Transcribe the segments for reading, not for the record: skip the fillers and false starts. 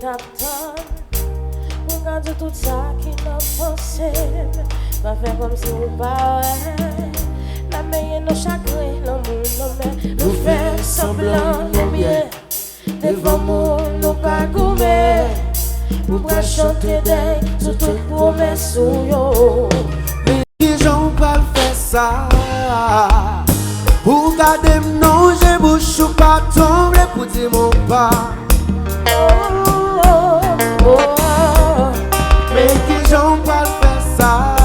t'attends. Regarde tout ça qui n'a pensé. Va faire comme si on parlait. La meilleure nos chagrins, l'amour, nous fait semblant de bien. Devant moi, nous pas gourmet. Pour pas chanter des sur toute promesse ou yo. Mais qui j'en pas faire ça? Pour garder mon j'ai bouche ou pas tomber pour dire mon pas. Mais qui j'en pas faire ça?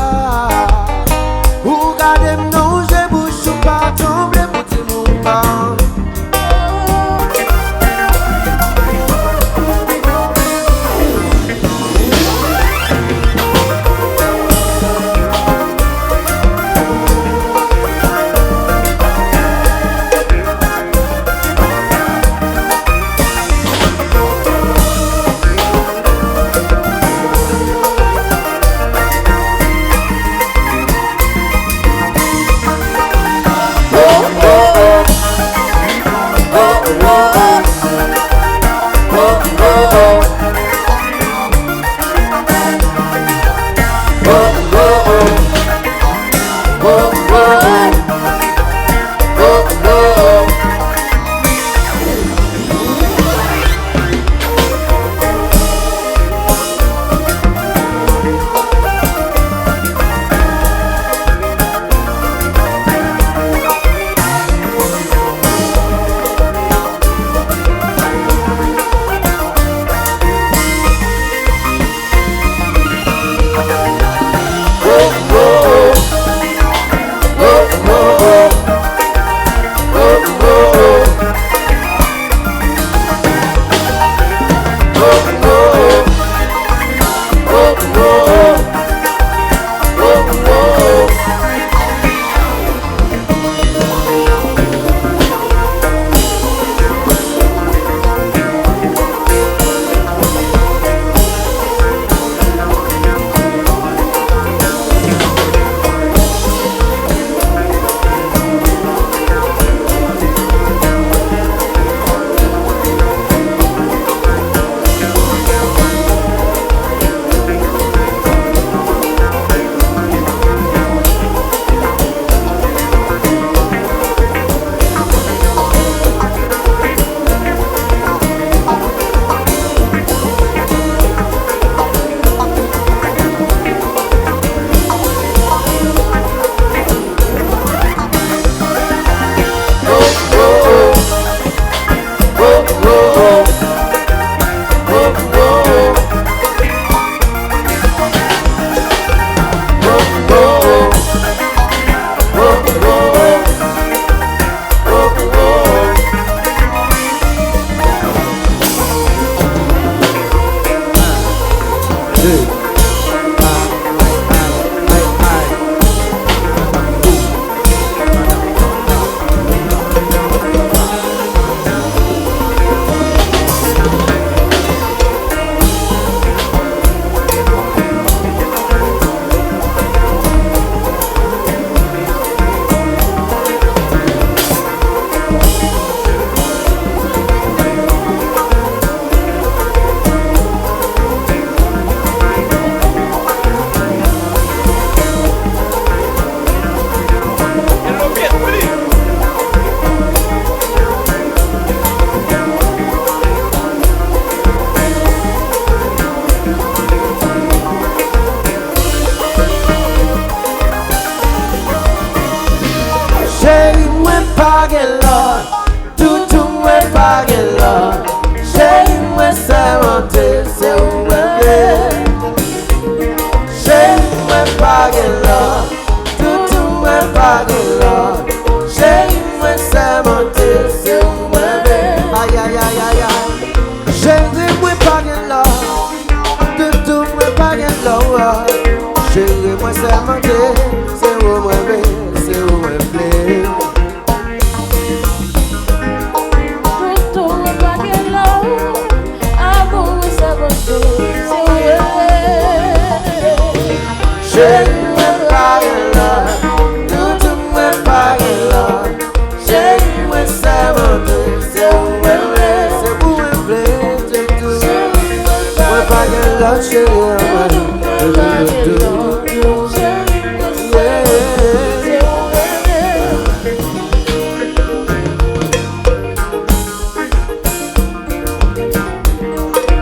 Pour garder mon j'ai bouche ou pas tomber pour dire mon pas.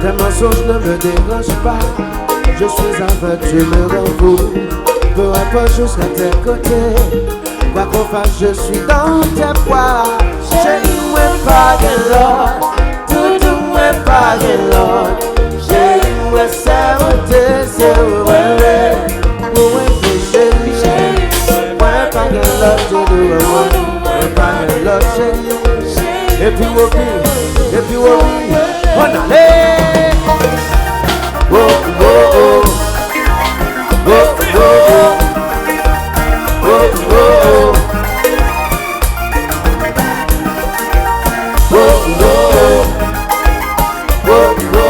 Tes mensonges ne me dérangent pas. Je suis aveugle, tu me rends fou. Peu importe, je serai à tes côtés. Quoi qu'on fasse, je suis dans tes poids. Chérie, moi pas de l'or. Tout moi pas de l'or. Chérie, moi c'est monté, c'est ouais. Pour moi, chérie. Moi pas de l'or, tout moi pas de l'or, chérie. Et puis, on allait. Oh, oh, oh. Oh, oh, oh. Oh, oh, oh. Oh, oh, oh. Oh, oh, oh.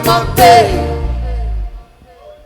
Monte.